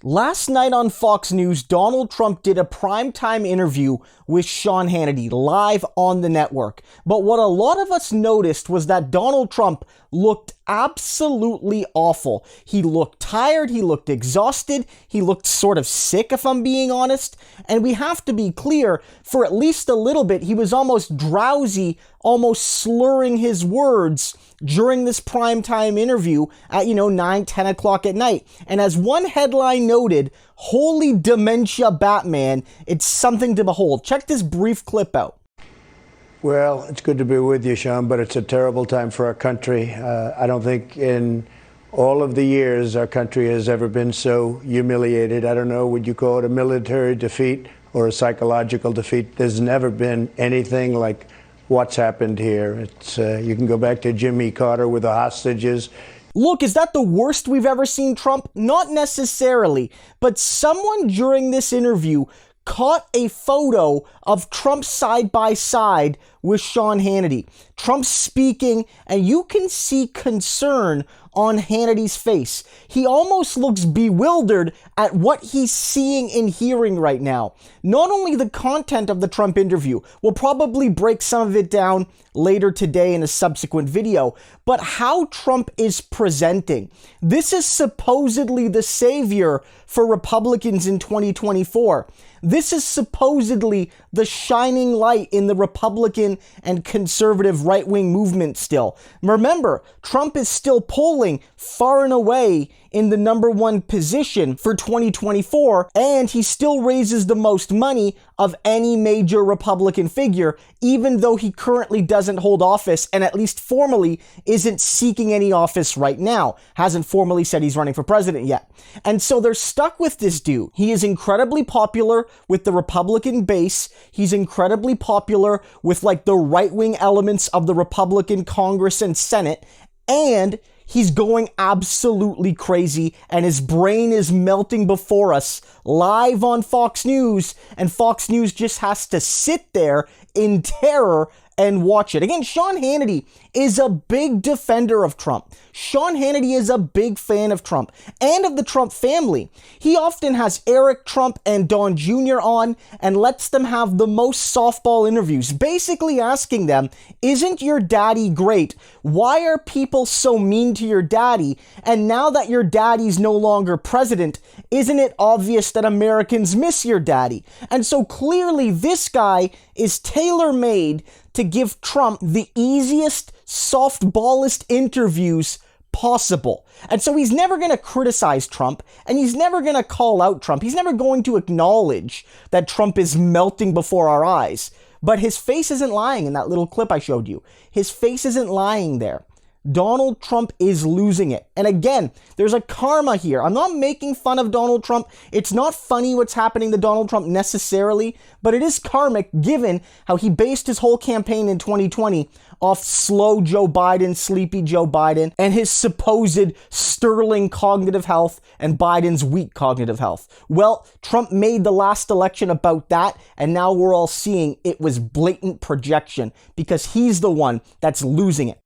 Last night on Fox News, Donald Trump did a primetime interview with Sean Hannity live on the network. But what a lot of us noticed was that Donald Trump looked absolutely awful. He looked tired, he looked exhausted, he looked sort of sick, if I'm being honest. And we have to be clear, for at least a little bit, he was almost drowsy, almost slurring his words during this primetime interview at, 9, 10 o'clock at night. And as one headline noted, "Holy Dementia Batman, it's something to behold." Check this brief clip out. Well, it's good to be with you, Sean, but it's a terrible time for our country. I don't think in all of the years our country has ever been so humiliated. I don't know, would you call it a military defeat or a psychological defeat? There's never been anything like what's happened here. You can go back to Jimmy Carter with the hostages. Look, is that the worst we've ever seen Trump? Not necessarily, but someone during this interview caught a photo of Trump side by side with Sean Hannity. Trump speaking, and you can see concern on Hannity's face. He almost looks bewildered at what he's seeing and hearing right now. Not only the content of the Trump interview, we'll probably break some of it down later today in a subsequent video, but how Trump is presenting. This is supposedly the savior for Republicans in 2024. This is supposedly the shining light in the Republican and conservative right-wing movement still. Remember, Trump is still polling far and away in the number one position for 2024, and he still raises the most money of any major Republican figure, even though he currently doesn't hold office and at least formally isn't seeking any office right now. Hasn't formally said he's running for president yet. And so they're stuck with this dude. He is incredibly popular with the Republican base. He's incredibly popular with the right-wing elements of the Republican Congress and Senate, and he's going absolutely crazy, and his brain is melting before us live on Fox News, and Fox News just has to sit there in terror and watch it. Again, Sean Hannity is a big defender of Trump. Sean Hannity is a big fan of Trump and of the Trump family. He often has Eric Trump and Don Jr. on and lets them have the most softball interviews, basically asking them, "Isn't your daddy great? Why are people so mean to your daddy? And now that your daddy's no longer president, isn't it obvious that Americans miss your daddy?" And so clearly this guy is tailor-made to give Trump the easiest, softballest interviews possible. And so he's never going to criticize Trump, and he's never going to call out Trump. He's never going to acknowledge that Trump is melting before our eyes. But his face isn't lying in that little clip I showed you. His face isn't lying there. Donald Trump is losing it. And again, there's a karma here. I'm not making fun of Donald Trump. It's not funny what's happening to Donald Trump necessarily, but it is karmic given how he based his whole campaign in 2020 off slow Joe Biden, sleepy Joe Biden, and his supposed sterling cognitive health and Biden's weak cognitive health. Well, Trump made the last election about that, and now we're all seeing it was blatant projection because he's the one that's losing it.